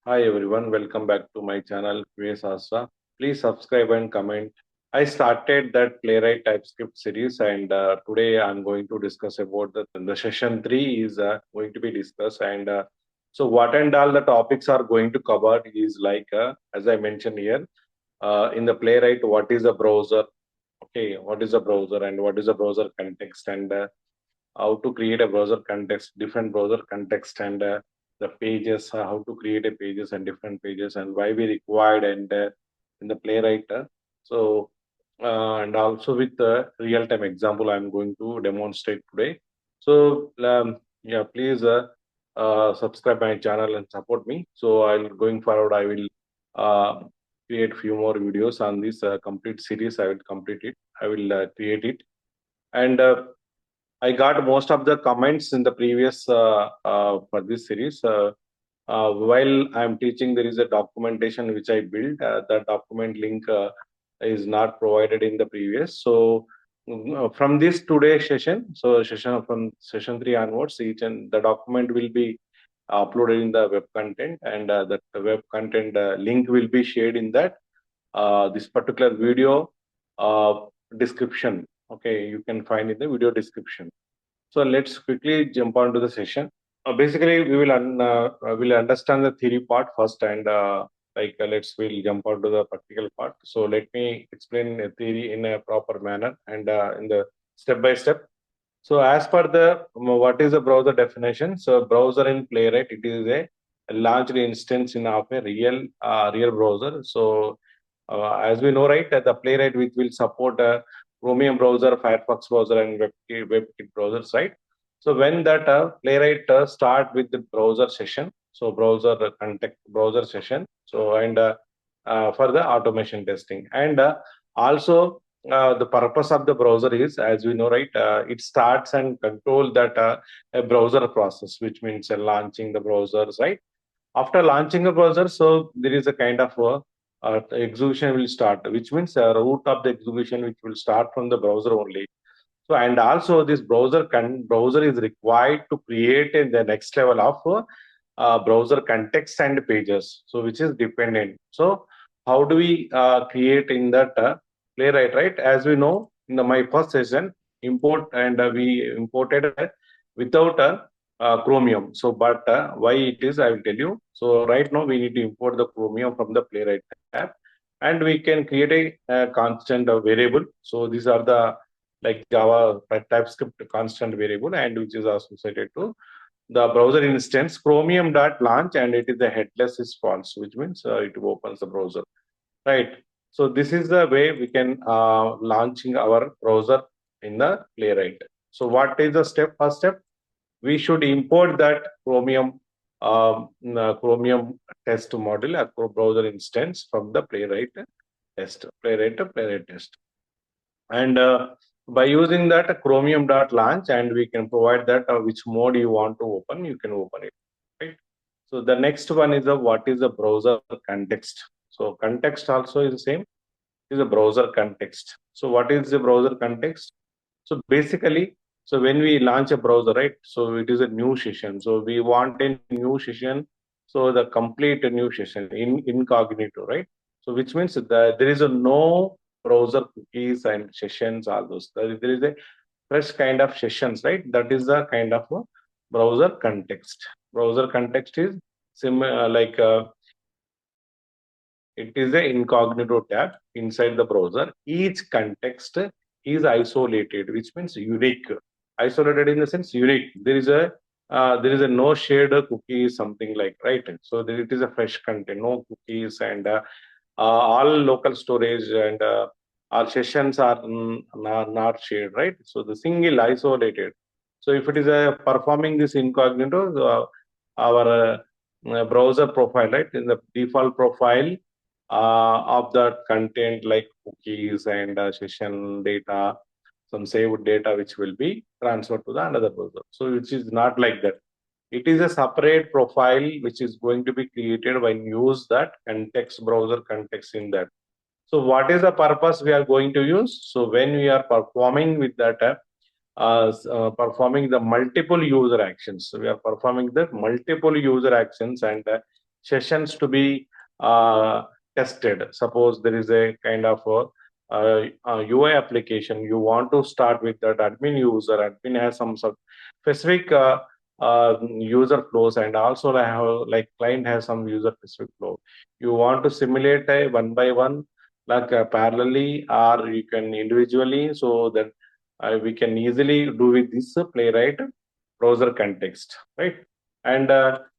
Hi everyone, welcome back to my channel Sastra. Please subscribe and comment. I started that Playwright TypeScript series, and today I'm going to discuss about the session 3 is going to be discussed. And so, what and all the topics are going to cover is like, as I mentioned here, in the Playwright, what is a browser? Okay, what is a browser and what is a browser context, and how to create a browser context, different browser context, and the pages, how to create a pages and different pages, and why we required, and in the Playwright. And also with the real-time example, I'm going to demonstrate today. So yeah, please subscribe my channel and support me. So I'll going forward, I will uh, create few more videos on this complete series. I will complete it. I will create it, and I got most of the comments in the previous for this series. While I'm teaching, there is a documentation which I built. That document link is not provided in the previous. So from this today session, so session from session 3 onwards, each and the document will be uploaded in the web content, and that web content link will be shared in that this particular video description. Okay, you can find in the video description. So let's quickly jump onto the session. Basically, we will understand the theory part first, and we'll jump onto the practical part. So let me explain the theory in a proper manner and in the step by step. So as per the what is a browser definition? So browser in Playwright, it is a large instance in of a real browser. So as we know, right, the Playwright which will support Chromium browser, Firefox browser, and WebKit browsers, right? So when that Playwright start with the browser session, so browser context browser session, so and for the automation testing, and also the purpose of the browser is, as we know, right, it starts and control that a browser process, which means launching the browsers, right? After launching a browser, so there is a kind of execution will start, which means root of the execution which will start from the browser only. So and also this browser is required to create in the next level of browser context and pages, so which is dependent. So how do we create in that Playwright, right? As we know, in my first session, import, and we imported without Chromium. So, but why it is, I will tell you. So, right now we need to import the Chromium from the Playwright tab, and we can create a constant variable. So, these are the like Java TypeScript constant variable, and which is associated to the browser instance chromium.launch, and it is a headless response, which means it opens the browser, right? So this is the way we can launching our browser in the Playwright. So what is the first step? We should import that Chromium test module, a browser instance from the Playwright test. And by using that chromium.launch, and we can provide that which mode you want to open, you can open it, right? So the next one is what is the browser context. So context also is the same, is a browser context. So what is the browser context? So basically, so when we launch a browser, right, so it is a new session. So we want a new session, so the complete new session in incognito, right? So which means that there is a no browser cookies and sessions, all those. There is a fresh kind of sessions, right? That is the kind of browser context. Browser context is similar, it is an incognito tab inside the browser. Each context is isolated, which means unique. Isolated in the sense unique. There is a no shared cookie, something like, right. So there it is a fresh content, no cookies, and all local storage, and our sessions are not shared, right. So the single isolated. So if it is performing this incognito, our browser profile, right, in the default profile of the content like cookies and session data, some saved data, which will be transferred to the another browser. So which is not like that. It is a separate profile which is going to be created when you use that context, browser context in that. So what is the purpose we are going to use? So when we are performing with that performing the multiple user actions. So we are performing the multiple user actions, and sessions to be tested. Suppose there is a kind of UI application, you want to start with that admin user. Admin has some specific user flows, and also have, like, client has some user specific flow. You want to simulate a one by one, like parallelly, or you can individually, so that we can easily do with this Playwright browser context, right? And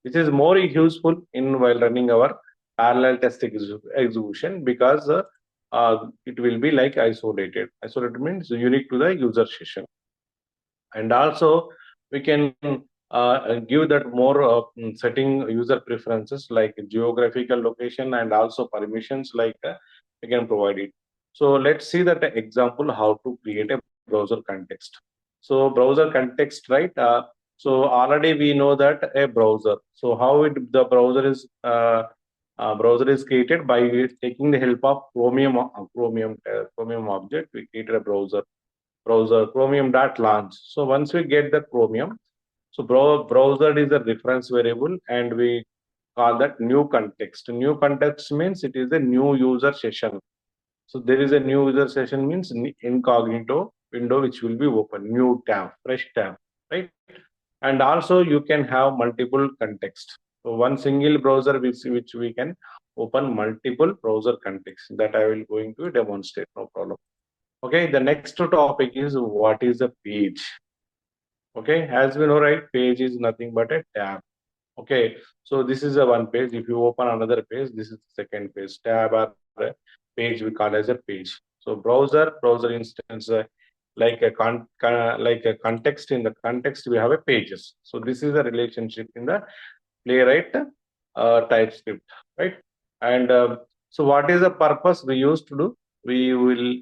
this is more useful in while running our parallel test execution, because it will be like isolated. Isolated means unique to the user session. And also we can give that more setting user preferences like geographical location and also permissions, like we can provide it. So let's see that example how to create a browser context. So browser context, right? So already we know that a browser, so how the browser is created by taking the help of Chromium object. We created a browser chromium dot launch. So once we get the chromium, so browser is a reference variable, and we call that new context. New context means it is a new user session. So there is a new user session means incognito window which will be open, new tab, fresh tab, right? And also you can have multiple context. So one single browser which we can open multiple browser contexts, that I will going to demonstrate, no problem. Okay, the next topic is what is a page. Okay, as we know, right, page is nothing but a tab. Okay, so this is a one page. If you open another page, this is the second page. Tab or a page we call as a page. So browser instance, like like a context. In the context we have a pages. So this is a relationship in the Playwright TypeScript, right? And so what is the purpose we used to do? We will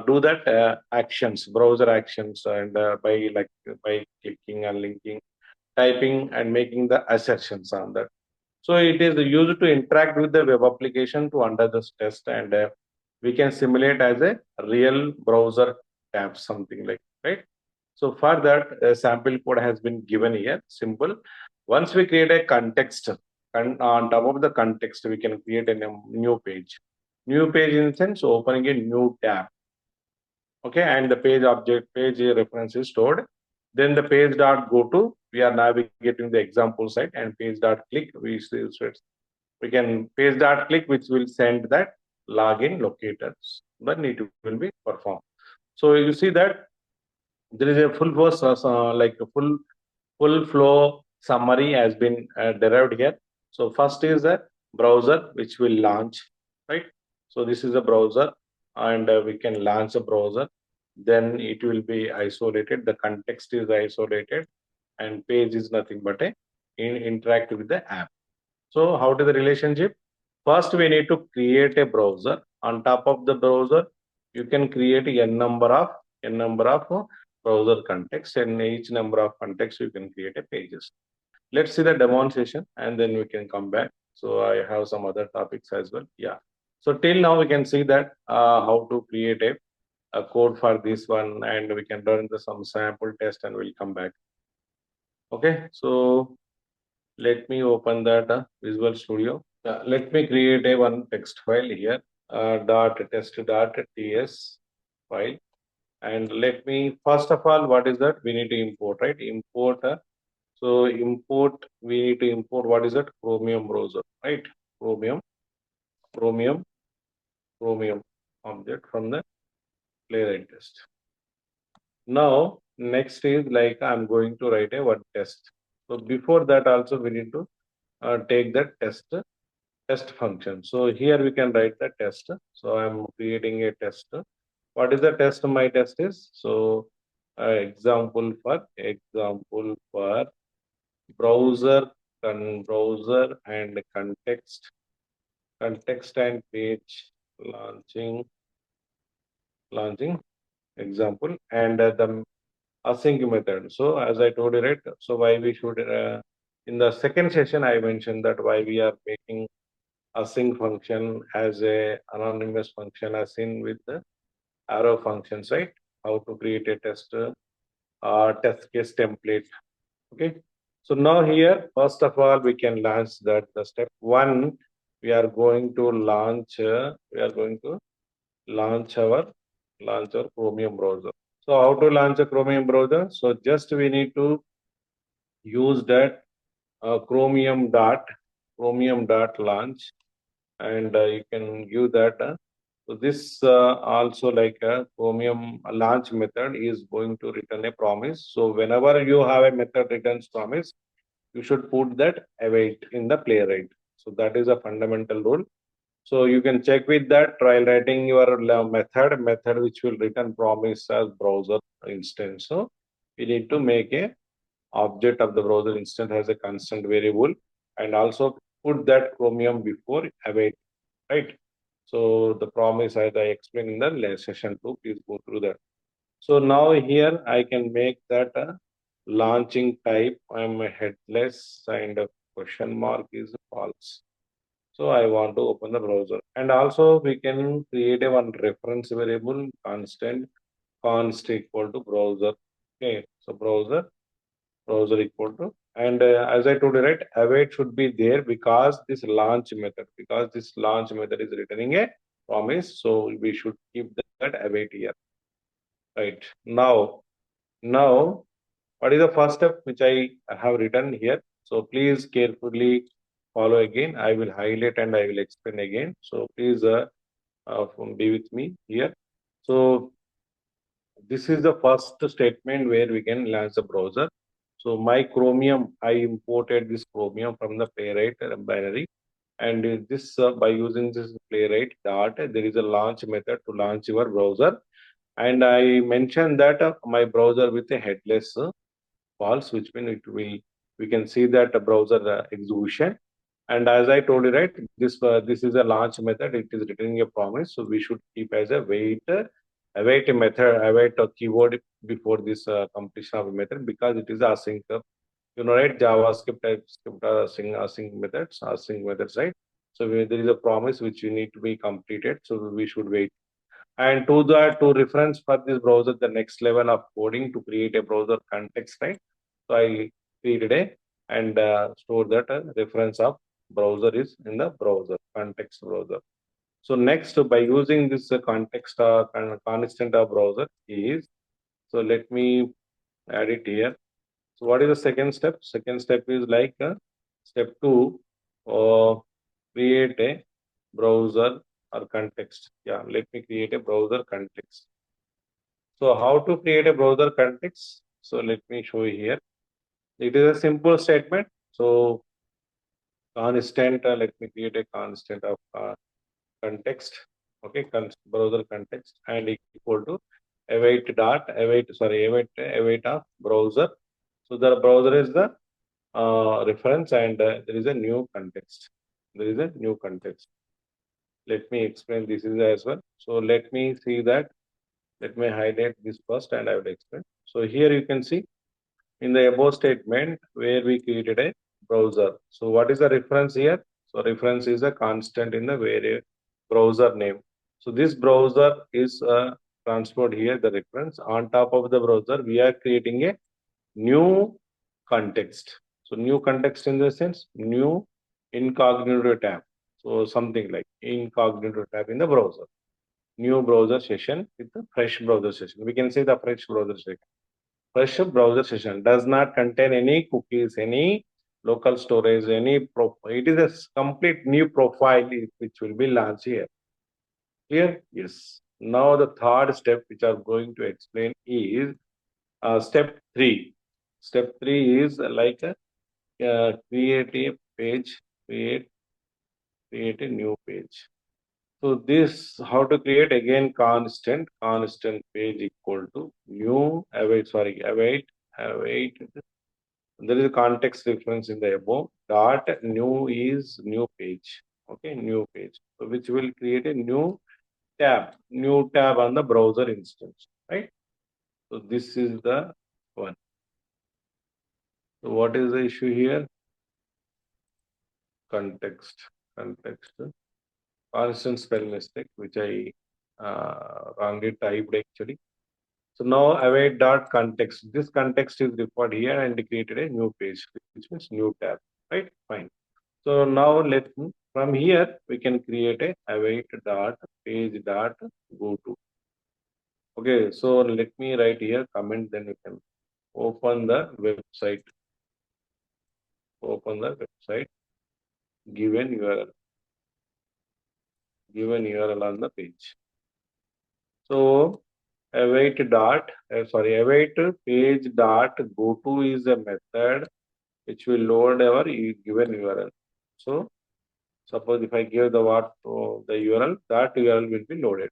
do that actions, browser actions, and by clicking and linking, typing, and making the assertions on that. So it is used to interact with the web application to under this test, and we can simulate as a real browser tab, something like, right? So for that, a sample code has been given here. Simple. Once we create a context, and on top of the context, we can create a new page. New page in the sense opening a new tab. Okay, and the page reference is stored. Then the page dot go to, we are navigating the example site, and page dot click, we can page dot click, which will send that login locators. Then it will be performed. So you see that there is a full force, like a full flow summary has been derived here. So first is the browser which will launch, right? So this is a browser, and we can launch a browser. Then it will be isolated. The context is isolated, and page is nothing but a interact with the app. So how to the relationship? First, we need to create a browser. On top of the browser, you can create n number of browser context, and each number of context you can create a pages. Let's see the demonstration, and then we can come back. So I have some other topics as well. Yeah. So till now we can see that how to create a code for this one, and we can run some sample test, and we'll come back. Okay. So let me open that Visual Studio. Let me create a one text file here, dot test dot ts file. And let me, first of all, what is that? We need to import, right? Import. So import, we need to import, what is that? Chromium browser, right? Chromium object from the Playwright test. Now, next is like I'm going to write a one test. So before that also we need to take the test function. So here we can write the test. So I'm creating a test. What is the test? My test is, so example for browser and context and page launching example, and the async method. So as I told you, right, so why we should in the second session I mentioned that why we are making async function as a anonymous function, async with the arrow functions, right? How to create a test case template. Okay. So now here, first of all, we can launch that. The step one, we are going to launch. Our Chromium browser. So how to launch a Chromium browser? So just we need to use that Chromium dot launch, and you can give that. So this also like a Chromium launch method is going to return a promise. So whenever you have a method returns promise, you should put that await in the Playwright. So that is a fundamental rule. So you can check with that while writing your method which will return promise as browser instance. So you need to make a object of the browser instance as a constant variable, and also put that Chromium before await, right? So the promise as I explained in the session 2, please go through that. So now here I can make that launching type. I'm a headless and a question mark is false. So I want to open the browser, and also we can create a one reference variable const equal to browser. Okay, so browser equal to, and as I told you, right, await should be there because this launch method is returning a promise. So we should keep that await here, right? Now what is the first step which I have written here? So please carefully follow again. I will highlight and I will explain again. So please be with me here. So this is the first statement where we can launch the browser. So my Chromium, I imported this Chromium from the Playwright binary, and this by using this Playwright dot, there is a launch method to launch your browser, and I mentioned that my browser with a headless false, which means it will, we can see that browser execution. And as I told you, right, this is a launch method. It is returning a promise, so we should keep as a await a method, await a keyword before this completion of a method, because it is async. Right? JavaScript, TypeScript are async methods, right? So there is a promise which you need to be completed, so we should wait. And to reference for this browser, the next level of coding to create a browser context, right? So I created a and store that reference of browser is in the browser context browser. So next, by using this context constant of browser is, so let me add it here. So what is the second step? Second step is like step two, uh, create a browser or context. Yeah, let me create a browser context. So how to create a browser context? So let me show you here. It is a simple statement. So constant, let me create a constant of context. Okay, browser context and equal to await of browser. So the browser is the reference, and there is a new context. There is a new context. Let me explain this is as well. So let me see that. Let me highlight this first and I will explain. So here you can see in the above statement where we created a browser. So what is the reference here? So reference is a constant in the variable browser name. So this browser is transferred here, the reference. On top of the browser, we are creating a new context. So new context in the sense, new incognito tab. So something like incognito tab in the browser. New browser session with the fresh browser session. We can say the fresh browser session. Fresh browser session does not contain any cookies, any local storage, it is a complete new profile which will be launched here. Clear? Yes. Now the third step which I'm going to explain is step 3. Step 3 is like a create a page, create a new page. So this, how to create again constant page equal to new await. There is a context reference in the above. Dot new is new page. Okay, new page. So which will create a new tab on the browser instance, right? So this is the one. So what is the issue here? Context, constant spell mistake, which I wrongly typed actually. So now await dot context. This context is required here and created a new page, which means new tab, right? Fine. So now from here we can create a await dot page dot go to. Okay, so let me write here comment, then we can open the website. Open the website, given URL on the page. So await page dot go to is a method which will load our given URL. So suppose if I give the URL, that URL will be loaded.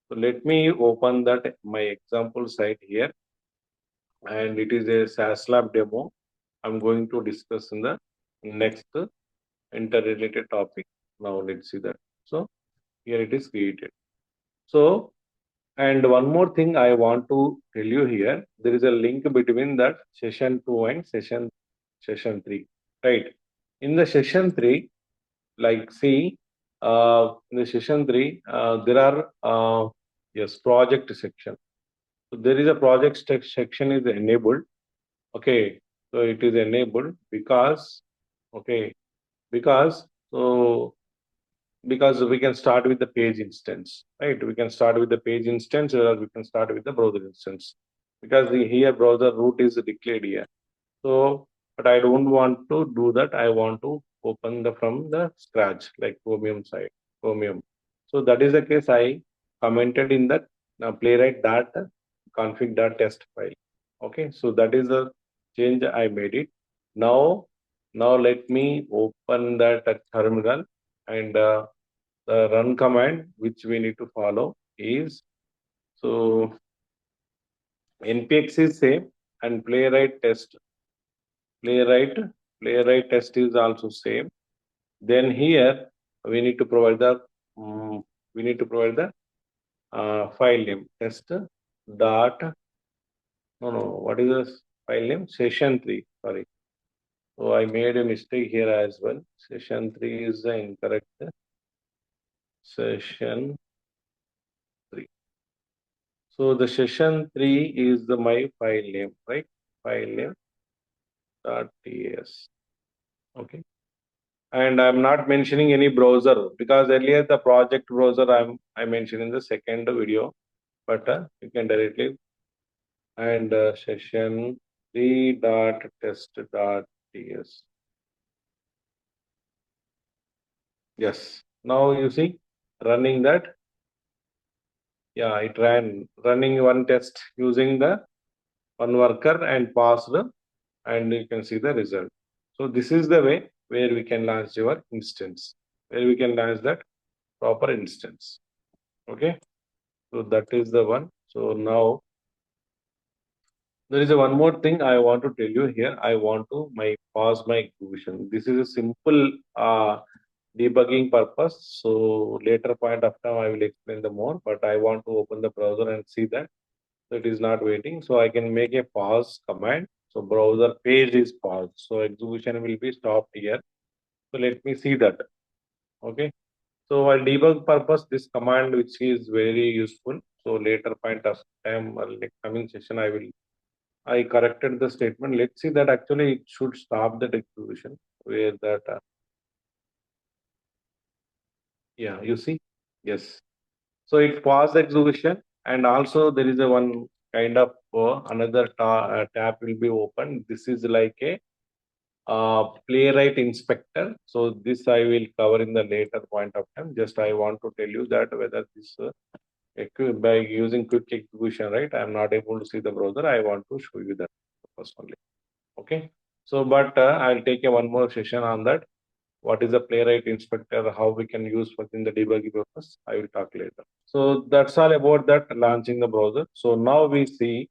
So let me open that my example site here, and it is a SaaS Lab demo. I'm going to discuss in the next interrelated topic. Now let's see that. So here it is created. So, and one more thing I want to tell you here, there is a link between that session 2 and session 3, right? In the session 3, like see, in the session 3, there are yes, project section. So there is a project section is enabled. Okay, so it is enabled because okay, because so because we can start with the page instance, right? We can start with the page instance, or we can start with the browser instance, because here browser root is declared here. So, but I don't want to do that. I want to open from the scratch, like Chromium side, Chromium. So that is the case. I commented in that playwright that config.test file. Okay, so that is the change I made it. Now let me open that terminal, and the run command which we need to follow is, so npx is same, and playwright playwright test is also same. Then here we need to provide the file name test dot, no, what is this file name? Session3, sorry. So I made a mistake here as well. Session3 is the incorrect session3. So the session3 is my file name, right? File name dot ts. Okay. And I'm not mentioning any browser, because earlier the project browser I mentioned in the second video, but you can directly, and session3 dot test dot ts. Yes. Now you see running that. Yeah, it running one test using the one worker and passed, and you can see the result. So this is the way where we can launch your instance, where we can launch that proper instance. Okay, so that is the one. So now there is one more thing I want to tell you here. I want to pause my execution. This is a simple debugging purpose. So later point of time I will explain the more, but I want to open the browser and see that. So it is not waiting. So I can make a pause command. So browser page is paused. So execution will be stopped here. So let me see that. Okay. So while debug purpose, this command which is very useful. So later point of time or like coming session, I corrected the statement. Let's see that actually it should stop that execution where that yeah, you see, yes. So it paused the execution, and also there is a one kind of another tab will be open. This is like a playwright inspector. So this I will cover in the later point of time. Just I want to tell you that whether this by using quick execution, right? I am not able to see the browser. I want to show you that personally. Okay. So, but I'll take one more session on that. What is the playwright inspector? How we can use within the debugging purpose? I will talk later. So that's all about that launching the browser. So now we see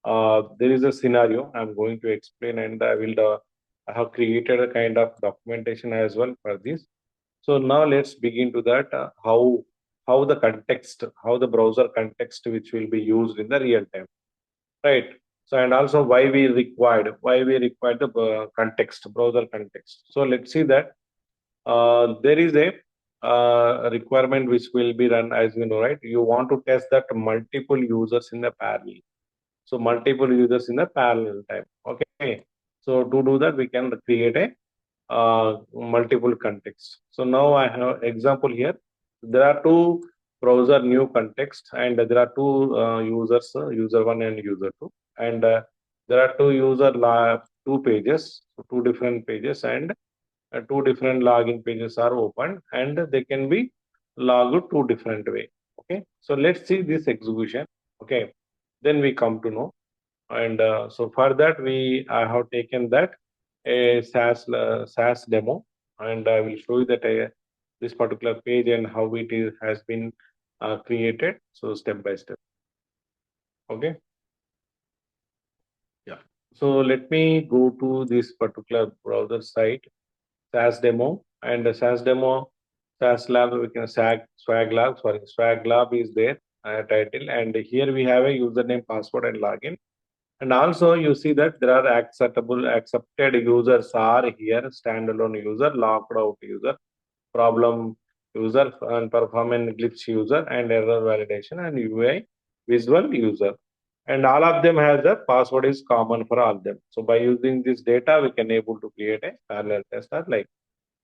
there is a scenario I'm going to explain, and I have created a kind of documentation as well for this. So now let's begin to that how the context, how the browser context which will be used in the real time, right? So and also why we required the context, browser context. So let's see that there is a requirement which will be run, as you know, right? You want to test that multiple users in the parallel. So multiple users in the parallel time. Okay. So to do that, we can create a multiple contexts. So now I have example here. There are two browser new context, and there are two users, user one and user two, and there are two pages, so two different pages, and two different login pages are open, and they can be logged two different way. Okay, so let's see this execution. Okay, then we come to know, and so for that I have taken that a SaaS demo, and I will show you that this particular page and how it is has been created. So step by step. Okay. Yeah. So let me go to this particular browser site, SaaS demo, and the SaaS demo, SaaS lab, we can swag lab is there title, and here we have a username, password, and login. And also you see that there are accepted users are here: standalone user, locked out user, problem user, and performance glitch user, and error validation, and UI visual user. And all of them has the password is common for all of them. So by using this data, we can able to create a parallel tester like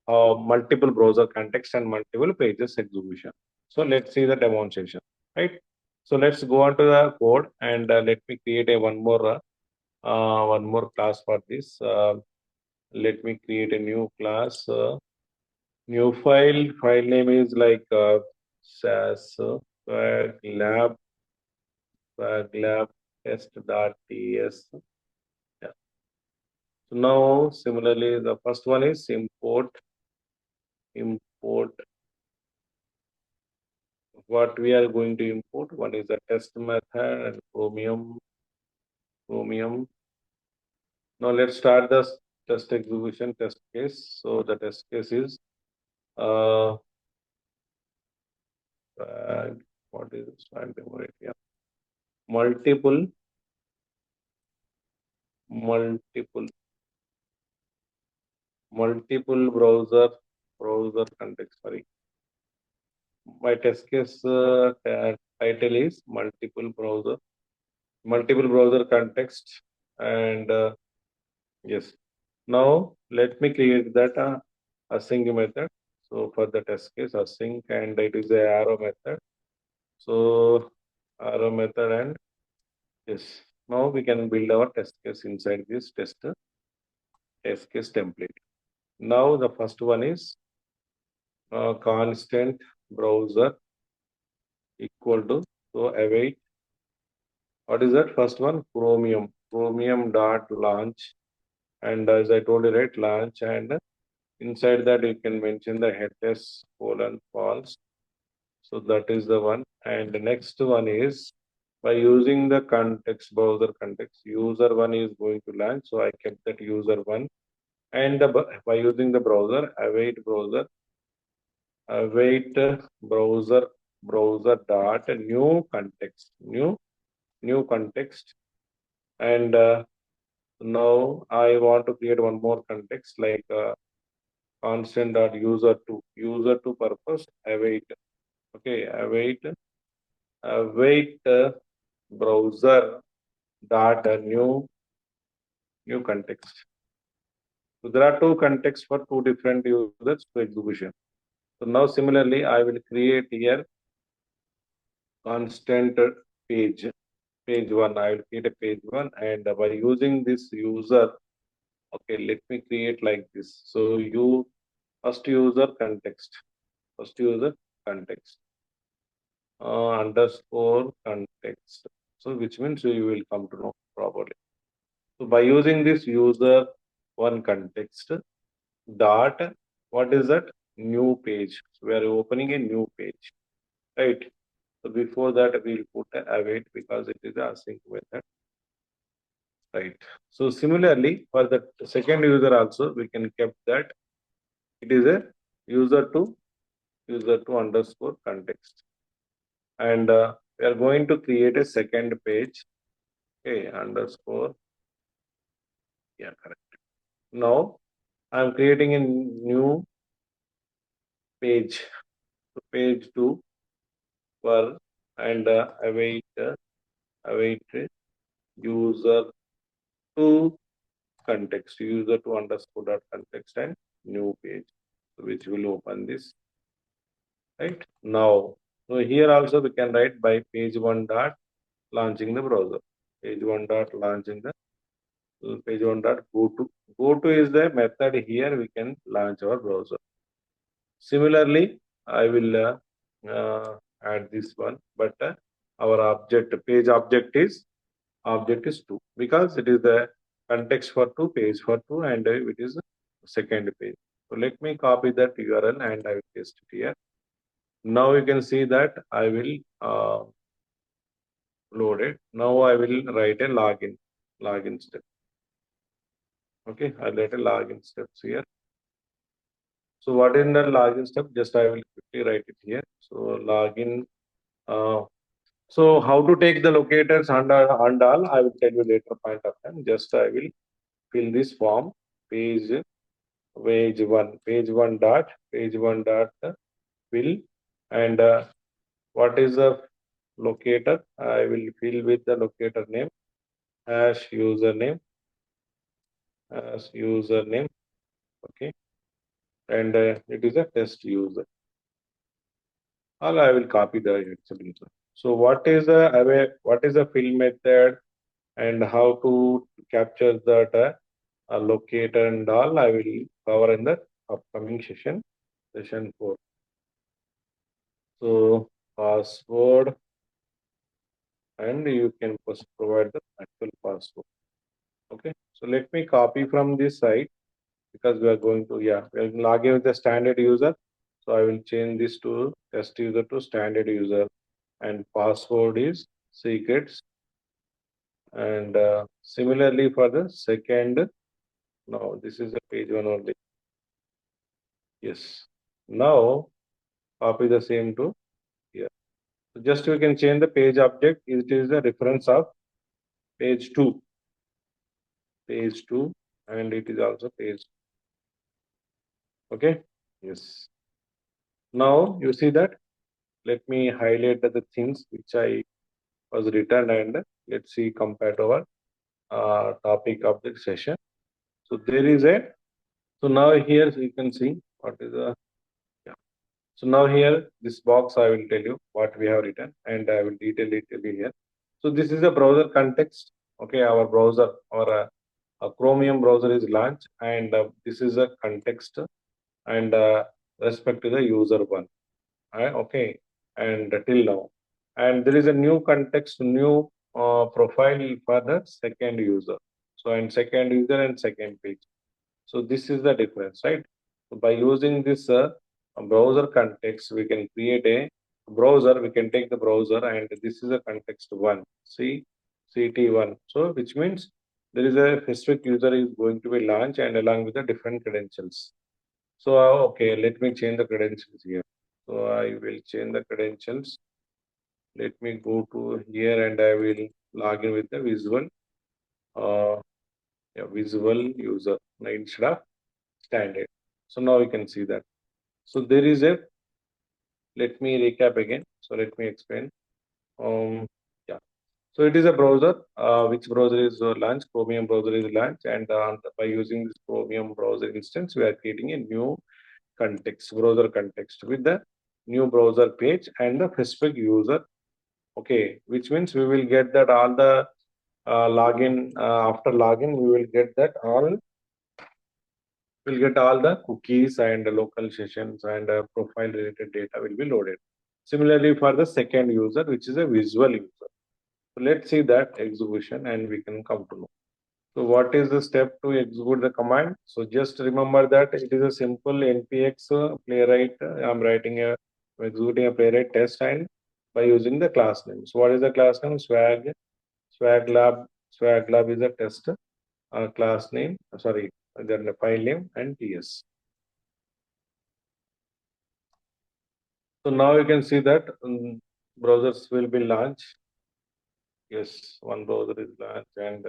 multiple browser context and multiple pages execution. So let's see the demonstration, right? So let's go on to the code, and let me create a one more class for this. Let me create a new class, new file name is like SAS lab lab test.ts. Yeah. So now similarly, the first one is import what we are going to import. One is the test method and chromium. Now let's start the test execution test case. So the test case is uh, what is this? Yeah. Multiple multiple multiple browser context. Sorry, my test case title is multiple browser context, and yes. Now let me create that async method. So for the test case async, and it is a arrow method. So arrow method, and yes. Now we can build our test case inside this test case template. Now the first one is constant browser equal to, so await, what is that first one? Chromium dot launch, and as I told you, right, launch, and inside that you can mention the headers colon false. So that is the one. And the next one is by using the context, browser context, user one is going to launch, so I kept that user one. And by using the browser, await browser dot new context. And now I want to create one more context like constant dot user to purpose await. Okay, await browser dot new context. So there are two contexts for two different users to execution. So now similarly, I will create here constant page one. I will create a page one, and by using this user, okay, let me create like this. So first user context underscore context. So which means you will come to know properly. So by using this user one context dot, what is that? New page. So we are opening a new page, right? So before that we will put a await because it is a async method, right? So similarly for the second user also we can keep that it is a user to underscore context, and we are going to create a second page. Okay, underscore, yeah, correct. Now I'm creating a new page. page 2 for and await user to context, user to underscore dot context and new page, which will open this right now. So here also we can write by page 1 dot launching the browser. Page 1 dot launching the page 1 dot go to is the method here we can launch our browser. Similarly, I will add this one, but our object page object is 2 because it is the context for 2, page for 2, and it is second page. So let me copy that URL and I will paste it here. Now you can see that I will load it. Now I will write a login step. Okay, I'll write a login steps here. So what is the login step? Just I will quickly write it here. So login. So how to take the locators and all, I will tell you later point of time. Just I will fill this form page 1 dot fill and what is the locator? I will fill with the locator name as username okay, and it is a test user. All I will copy the example. So what is the fill method and how to capture that locator and all I will cover in the upcoming session 4. So password and you can first provide the actual password. Okay, so let me copy from this site because we are going to we'll log in with the standard user. So I will change this to test user to standard user and password is secrets. And similarly for the second, no, this is a page 1 only. Yes. Now copy the same to here. So just we can change the page object. It is the reference of page 2. Page 2 and it is also page. Okay. Yes. Now you see that. Let me highlight the things which I was written and let's see compared to our topic of the session. So there is so now here you can see what is the So now here this box I will tell you what we have written and I will detail it here. So this is a browser context. Okay, our browser or a Chromium browser is launched and this is a context and respect to the user one. Okay, and till now, and there is a new context, new profile for the second user. So and second user and second page. So this is the difference, right? So by using this browser context, we can create a browser. We can take the browser, and this is a context one. See, CT1. So which means there is a specific user is going to be launched and along with the different credentials. So okay, let me change the credentials here. So I will change the credentials. Let me go to here and I will log in with the visual visual user instead of standard. So now we can see that. So there is let me recap again. So let me explain. Yeah. So it is a browser. Which browser is launched? Chromium browser is launched, and by using this Chromium browser instance, we are creating a new context, browser context with the new browser page and the specific user. Okay, which means we will get that all the login after login, we will get that all. We'll get all the cookies and the local sessions and profile related data will be loaded. Similarly, for the second user, which is a visual user. So let's see that execution and we can come to know. So what is the step to execute the command? So just remember that it is a simple npx playwright. I'm writing executing a playwright test and by using the class name. So what is the class name? Swag lab is a test class name. Sorry, then the file name and ts. So now you can see that browsers will be launched. Yes, one browser is launched and